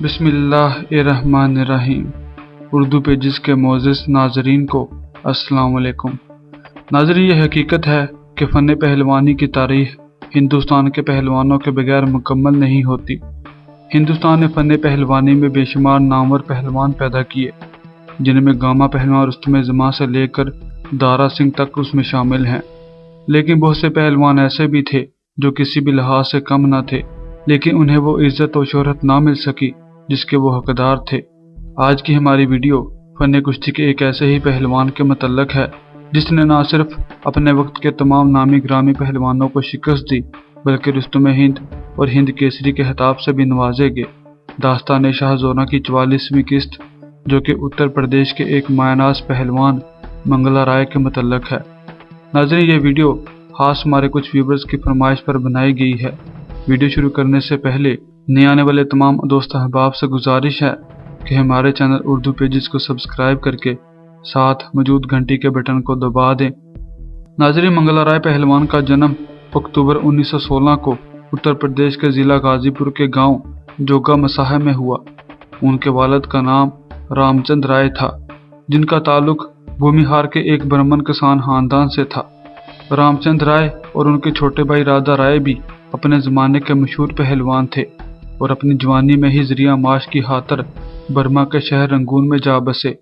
بسم اللہ الرحمن الرحیم۔ اردو پیجز کے معزز ناظرین کو السلام علیکم۔ ناظرین، یہ حقیقت ہے کہ فن پہلوانی کی تاریخ ہندوستان کے پہلوانوں کے بغیر مکمل نہیں ہوتی۔ ہندوستان نے فن پہلوانی میں بے شمار نامور پہلوان پیدا کیے، جن میں گاما پہلوان رستم زماں سے لے کر دارا سنگھ تک اس میں شامل ہیں۔ لیکن بہت سے پہلوان ایسے بھی تھے جو کسی بھی لحاظ سے کم نہ تھے، لیکن انہیں وہ عزت و شہرت نہ مل سکی جس کے وہ حقدار تھے۔ آج کی ہماری ویڈیو فن کشتی کے ایک ایسے ہی پہلوان کے متعلق ہے جس نے نہ صرف اپنے وقت کے تمام نامی گرامی پہلوانوں کو شکست دی، بلکہ رستم ہند اور ہند کیسری کے خطاب سے بھی نوازے گئے۔ داستان شاہ زورا کی 44ویں قسط، جو کہ اتر پردیش کے ایک مایہ ناز پہلوان منگلا رائے کے متعلق ہے۔ ناظرین، یہ ویڈیو خاص ہمارے کچھ ویورز کی فرمائش پر بنائی گئی ہے۔ ویڈیو شروع کرنے سے پہلے نئے آنے والے تمام دوست احباب سے گزارش ہے کہ ہمارے چینل اردو پیجز کو سبسکرائب کر کے ساتھ موجود گھنٹی کے بٹن کو دبا دیں۔ ناظرین، منگلا رائے پہلوان کا جنم اکتوبر 1916 کو اتر پردیش کے ضلع غازی پور کے گاؤں جوگا مساحہ میں ہوا۔ ان کے والد کا نام رام چند رائے تھا، جن کا تعلق بھومیہار کے ایک برہمن کسان خاندان سے تھا۔ رام چند رائے اور ان کے چھوٹے بھائی راجا رائے بھی اپنے زمانے کے مشہور پہلوان تھے اور اپنی جوانی میں ہی ذریعہ معاش کی خاطر برما کے شہر رنگون میں جا بسے۔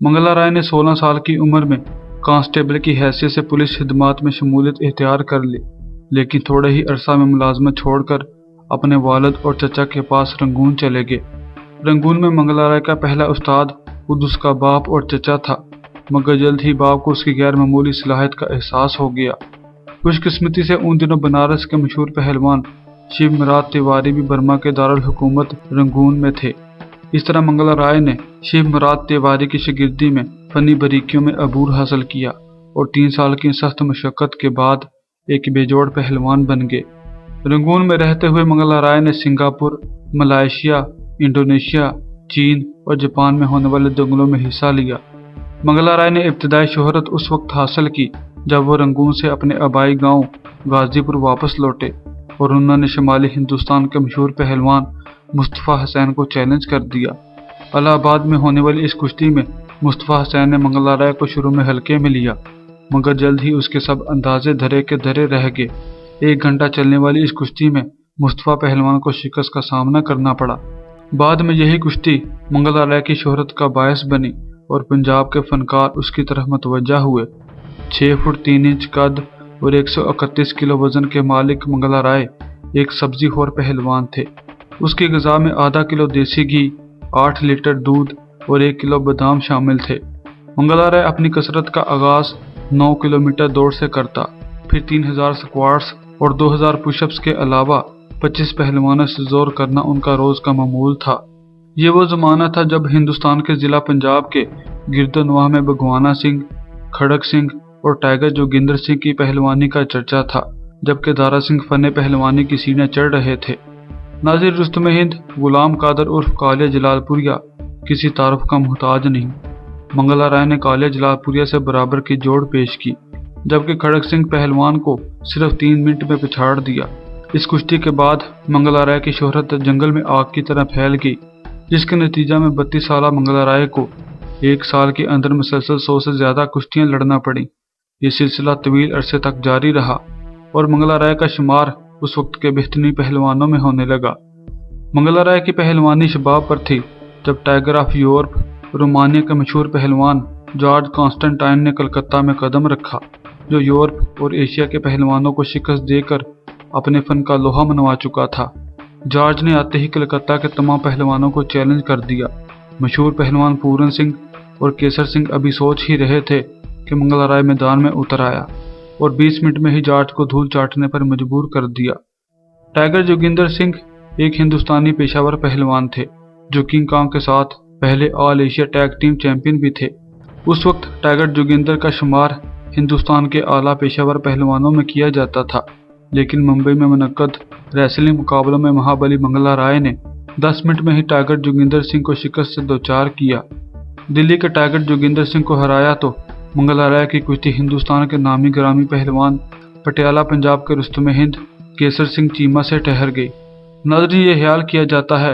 منگلا رائے نے 16 سال کی عمر میں کانسٹیبل کی حیثیت سے پولیس خدمات میں شمولیت اختیار کر لی، لیکن تھوڑے ہی عرصہ میں ملازمت چھوڑ کر اپنے والد اور چچا کے پاس رنگون چلے گئے۔ رنگون میں منگلا رائے کا پہلا استاد خود اس کا باپ اور چچا تھا، مگر جلد ہی باپ کو اس کی غیر معمولی صلاحیت کا احساس ہو گیا۔ خوش قسمتی سے ان دنوں بنارس کے مشہور پہلوان شیو مراد تیواری بھی برما کے دارالحکومت رنگون میں تھے۔ اس طرح منگلا رائے نے شیو مراد تیواری کی شاگردی میں فنی باریکیوں میں عبور حاصل کیا اور 3 سال کی سخت مشقت کے بعد ایک بے جوڑ پہلوان بن گئے۔ رنگون میں رہتے ہوئے منگلا رائے نے سنگاپور، ملائیشیا، انڈونیشیا، چین اور جاپان میں ہونے والے دنگلوں میں حصہ لیا۔ منگلا رائے نے ابتدائی شہرت اس وقت حاصل کی جب وہ رنگون سے اپنے آبائی گاؤں غازی پور واپس لوٹے اور انہوں نے شمالی ہندوستان کے مشہور پہلوان مصطفیٰ حسین کو چیلنج کر دیا۔ الہ آباد میں ہونے والی اس کشتی میں مصطفیٰ حسین نے منگلا رائے کو شروع میں ہلکے میں لیا، مگر جلد ہی اس کے سب اندازے دھرے کے دھرے رہ گئے۔ 1 گھنٹہ چلنے والی اس کشتی میں مصطفیٰ پہلوان کو شکست کا سامنا کرنا پڑا۔ بعد میں یہی کشتی منگلا رائے کی شہرت کا باعث بنی اور پنجاب کے فنکار اس کی طرف متوجہ ہوئے۔ 6 فٹ 3 انچ قد اور 131 کلو وزن کے مالک منگلا رائے ایک سبزی خور پہلوان تھے۔ اس کی غذا میں آدھا کلو دیسی گھی، 8 لیٹر دودھ اور 1 کلو بادام شامل تھے۔ منگلا رائے اپنی کسرت کا آغاز 9 کلومیٹر دوڑ سے کرتا، پھر 3000 سکواٹس اور 2000 پش اپس کے علاوہ 25 پہلوانوں سے زور کرنا ان کا روز کا معمول تھا۔ یہ وہ زمانہ تھا جب ہندوستان کے ضلع پنجاب کے گرد و نواح میں بھگوانا سنگھ، کھڑک سنگھ اور ٹائیگر جوگندر سنگھ کی پہلوانی کا چرچا تھا، جبکہ دارا سنگھ فن پہلوانی کی سیڑھیاں چڑھ رہے تھے۔ ناظر، رستم ہند غلام قادر عرف کالیہ جلال پوریا کسی تعارف کا محتاج نہیں۔ منگلا رائے نے کالیہ جلال پوریا سے برابر کی جوڑ پیش کی، جبکہ کھڑک سنگھ پہلوان کو صرف 3 منٹ میں پچھاڑ دیا۔ اس کشتی کے بعد منگلا رائے کی شہرت جنگل میں آگ کی طرح پھیل گئی، جس کے نتیجہ میں 32 سالہ منگلا رائے کو 1 سال کے اندر مسلسل 100 سے زیادہ کشتیاں لڑنا پڑیں۔ یہ سلسلہ طویل عرصے تک جاری رہا اور منگلا رائے کا شمار اس وقت کے بہترین پہلوانوں میں ہونے لگا۔ منگلا رائے کی پہلوانی شباب پر تھی جب ٹائیگر آف یورپ رومانیہ کے مشہور پہلوان جارج کانسٹنٹائن نے کلکتہ میں قدم رکھا، جو یورپ اور ایشیا کے پہلوانوں کو شکست دے کر اپنے فن کا لوہا منوا چکا تھا۔ جارج نے آتے ہی کلکتہ کے تمام پہلوانوں کو چیلنج کر دیا۔ مشہور پہلوان پورن سنگھ اور کیسر سنگھ ابھی سوچ ہی رہے تھے کہ منگلا رائے میدان میں اتر آیا اور 20 منٹ میں ہی جارج کو دھول چاٹنے پر مجبور کر دیا۔ ٹائیگر جوگندر سنگھ ایک ہندوستانی پیشہ ور پہلوان تھے جو کنگ کانگ کے ساتھ پہلے آل ایشیا ٹیگ ٹیم چیمپئن بھی تھے۔ اس وقت ٹائیگر جوگندر کا شمار ہندوستان کے اعلیٰ پیشہ ور پہلوانوں میں کیا جاتا تھا، لیکن ممبئی میں منعقد ریسلنگ مقابلوں میں مہابلی منگلا رائے نے 10 منٹ میں ہی ٹائیگر جوگندر سنگھ کو شکست سے دوچار کیا۔ دلی کے ٹائیگر جوگندر سنگھ کو ہرایا تو منگلا رائے کی کشتی ہندوستان کے نامی گرامی پہلوان پٹیالہ پنجاب کے رستم ہند کیسر سنگھ چیمہ سے ٹھہر گئی۔ ناظرین، یہ خیال کیا جاتا ہے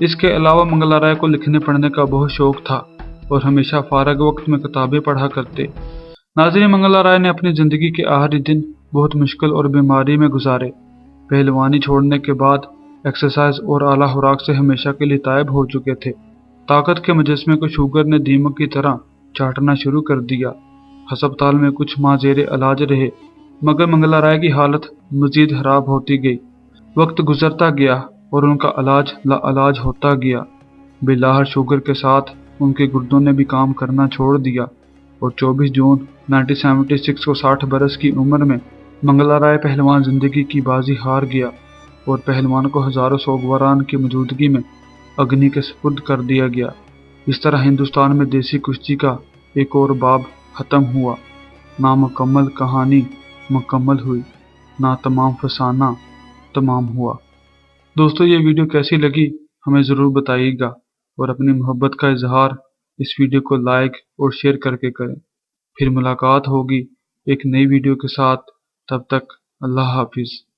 اس کے علاوہ منگلا رائے کو لکھنے پڑھنے کا بہت شوق تھا اور ہمیشہ فارغ وقت میں کتابیں پڑھا کرتے۔ ناظرین، منگلا رائے نے اپنی زندگی کے آخری دن بہت مشکل اور بیماری میں گزارے۔ پہلوانی چھوڑنے کے بعد ایکسرسائز اور اعلیٰ خوراک سے ہمیشہ کے لیے تائب ہو چکے تھے۔ طاقت کے مجسمے کو شوگر نے دیمک کی طرح چاٹنا شروع کر دیا۔ ہسپتال میں کچھ ماہ زیر علاج رہے، مگر منگلا رائے کی حالت مزید خراب ہوتی گئی۔ وقت گزرتا گیا اور ان کا علاج لاعلاج ہوتا گیا۔ بالآخر شوگر کے ساتھ ان کے گردوں نے بھی کام کرنا چھوڑ دیا اور 24 جون 1976 کو 60 برس کی عمر میں منگلا رائے پہلوان زندگی کی بازی ہار گیا اور پہلوان کو ہزاروں سوگواران کی موجودگی میں اگنی کے سپرد کر دیا گیا۔ اس طرح ہندوستان میں دیسی کشتی کا ایک اور باب ختم ہوا۔ نامکمل کہانی مکمل ہوئی، ناتمام فسانہ تمام ہوا۔ دوستو، یہ ویڈیو کیسی لگی ہمیں ضرور بتائیے گا اور اپنی محبت کا اظہار اس ویڈیو کو لائک اور شیئر کر کے کریں۔ پھر ملاقات ہوگی ایک نئی ویڈیو کے ساتھ، تب تک اللہ حافظ۔